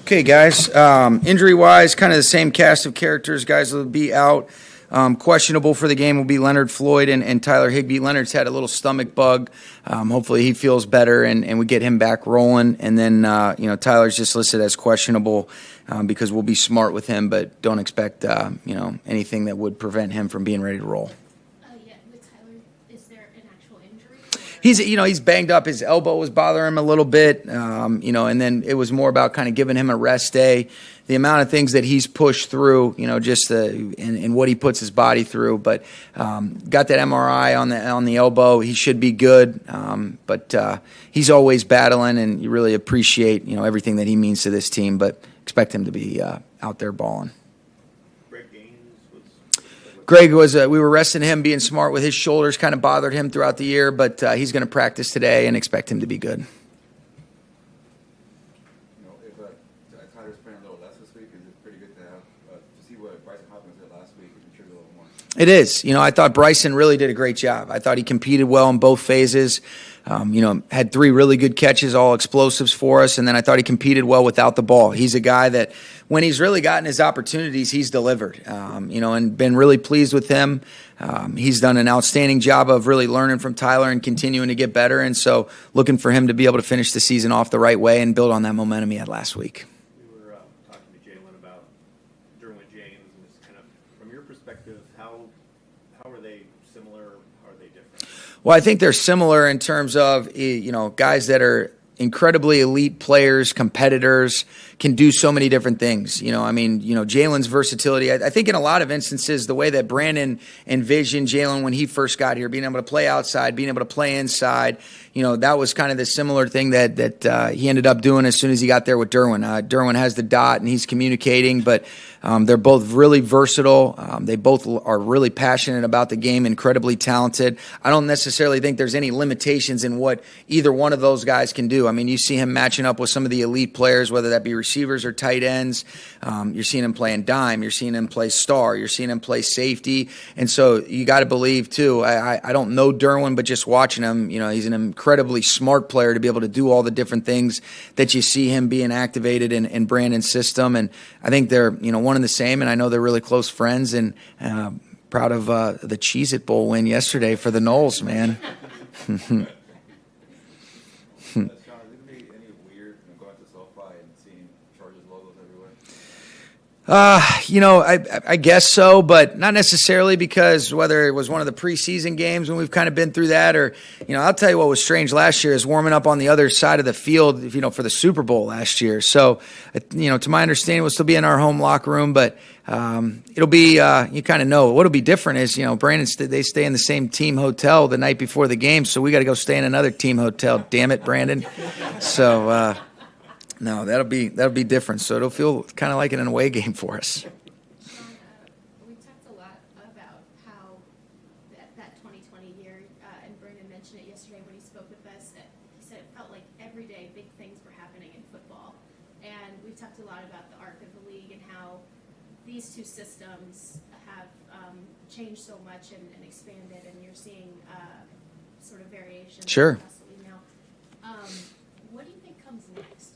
Okay, guys. Injury-wise, kind of the same cast of characters. Guys will be out. Questionable for the game will be Leonard Floyd and Tyler Higbee. Leonard's had a little stomach bug. Hopefully he feels better and we get him back rolling. And then, Tyler's just listed as questionable because we'll be smart with him, but don't expect, anything that would prevent him from being ready to roll. With Tyler, is there an actual injury? He's banged up. His elbow was bothering him a little bit, and then it was more about kind of giving him a rest day. The amount of things that he's pushed through, and what he puts his body through. But got that MRI on the elbow. He should be good, but he's always battling, and you really appreciate everything that he means to this team. But expect him to be out there balling. Greg was, we were resting him, being smart with his shoulders, kind of bothered him throughout the year, but he's going to practice today and expect him to be good. If Tyler's playing a little less this week, is it pretty good to have to see what Bryson Hopkins did last week and contribute a little more? It is. I thought Bryson really did a great job. I thought he competed well in both phases. Had 3 really good catches, all explosives for us, and then I thought he competed well without the ball. He's a guy that when he's really gotten his opportunities, he's delivered, and been really pleased with him. He's done an outstanding job of really learning from Tyler and continuing to get better, and so looking for him to be able to finish the season off the right way and build on that momentum he had last week. We were talking to Jalen about Derwin James, and just kind of from your perspective, how are they similar? How are they different? Well, I think they're similar in terms of, guys that are incredibly elite players, competitors, can do so many different things. Jalen's versatility. I think in a lot of instances, the way that Brandon envisioned Jalen when he first got here, being able to play outside, being able to play inside, that was kind of the similar thing that he ended up doing as soon as he got there with Derwin. Derwin has the dot and he's communicating, but they're both really versatile. They both are really passionate about the game, incredibly talented. I don't necessarily think there's any limitations in what either one of those guys can do. You see him matching up with some of the elite players, whether that be receivers or tight ends. You're seeing him playing dime. You're seeing him play star. You're seeing him play safety. And so you got to believe, too, I don't know Derwin, but just watching him, he's an incredibly smart player to be able to do all the different things that you see him being activated in Brandon's system. And I think they're, one and the same, and I know they're really close friends, and proud of the Cheez-It Bowl win yesterday for the Knowles, man. I guess so, but not necessarily, because whether it was one of the preseason games when we've kind of been through that, or, I'll tell you what was strange last year is warming up on the other side of the field, for the Super Bowl last year. So, to my understanding, we'll still be in our home locker room, but it'll be, you kind of know. What'll be different is, Brandon, they stay in the same team hotel the night before the game, so we got to go stay in another team hotel. Damn it, Brandon. So, no, that'll be different. So it'll feel kind of like an away game for us. Sean, we talked a lot about how that 2020 year, and Brandon mentioned it yesterday when he spoke with us. He said it felt like every day big things were happening in football. And we've talked a lot about the arc of the league and how these two systems have changed so much and expanded, and you're seeing sort of variations. Sure. Now. What do you think comes next?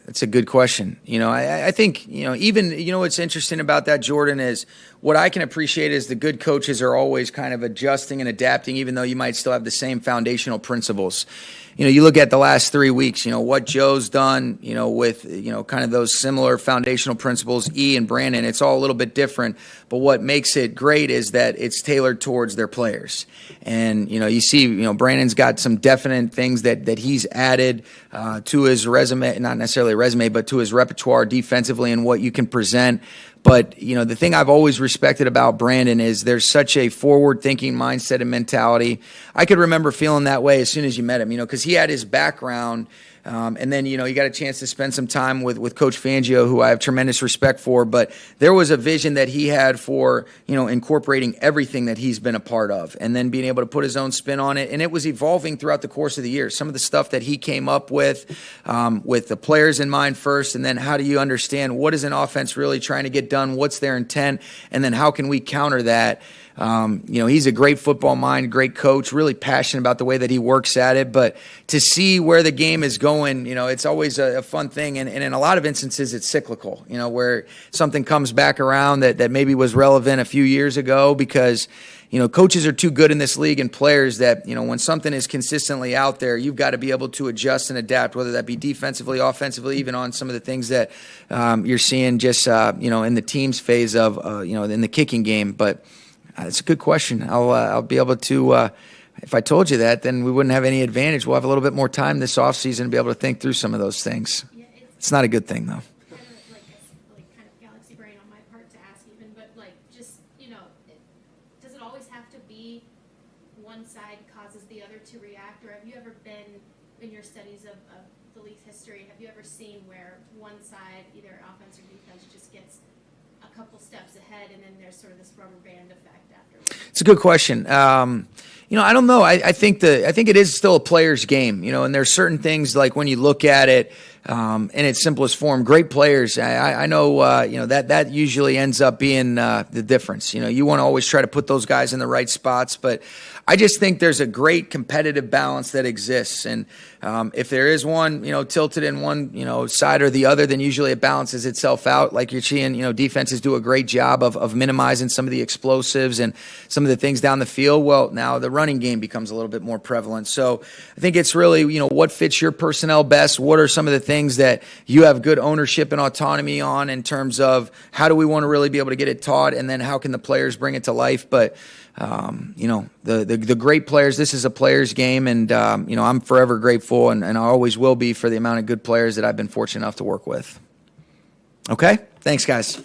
That's a good question. I think, even, what's interesting about that, Jordan, is what I can appreciate is the good coaches are always kind of adjusting and adapting, even though you might still have the same foundational principles. You look at the last 3 weeks, what Joe's done, with, kind of those similar foundational principles, E and Brandon, it's all a little bit different. But what makes it great is that it's tailored towards their players. And, you see, Brandon's got some definite things that he's added to his resume, not necessarily a resume, but to his repertoire defensively and what you can present. But, the thing I've always respected about Brandon is there's such a forward-thinking mindset and mentality. I could remember feeling that way as soon as you met him, because he had his background. And then, you got a chance to spend some time with Coach Fangio, who I have tremendous respect for. But there was a vision that he had for, incorporating everything that he's been a part of and then being able to put his own spin on it. And it was evolving throughout the course of the year. Some of the stuff that he came up with the players in mind first, and then how do you understand what is an offense really trying to get done? What's their intent? And then how can we counter that? He's a great football mind, great coach, really passionate about the way that he works at it. But to see where the game is going, it's always a fun thing. And in a lot of instances, it's cyclical, where something comes back around that maybe was relevant a few years ago because, coaches are too good in this league and players that, when something is consistently out there, you've got to be able to adjust and adapt, whether that be defensively, offensively, even on some of the things that you're seeing just, in the team's phase of, in the kicking game. But it's a good question. I'll be able to, if I told you that, then we wouldn't have any advantage. We'll have a little bit more time this offseason to be able to think through some of those things. Yeah, it's not a good thing, though. Kind of like kind of galaxy brain on my part to ask even, but just, does it always have to be one side causes the other to react? Or have you ever been, in your studies of the league's history, have you ever seen where one side, either offense or defense, just gets a couple steps ahead and then there's sort of this rubber band effect afterwards? It's a good question. I don't know. I think it is still a player's game, and there's certain things like when you look at it in its simplest form, great players. I know, that usually ends up being the difference. You want to always try to put those guys in the right spots, but I just think there's a great competitive balance that exists. And if there is one, tilted in one, side or the other, then usually it balances itself out. Like you're seeing, defenses do a great job of minimizing some of the explosives and some of the things down the field. Well, now the running game becomes a little bit more prevalent. So I think it's really, what fits your personnel best? What are some of the things that you have good ownership and autonomy on in terms of how do we want to really be able to get it taught? And then how can the players bring it to life? But the great players, this is a player's game, and I'm forever grateful, and I always will be for the amount of good players that I've been fortunate enough to work with. Okay? Thanks, guys.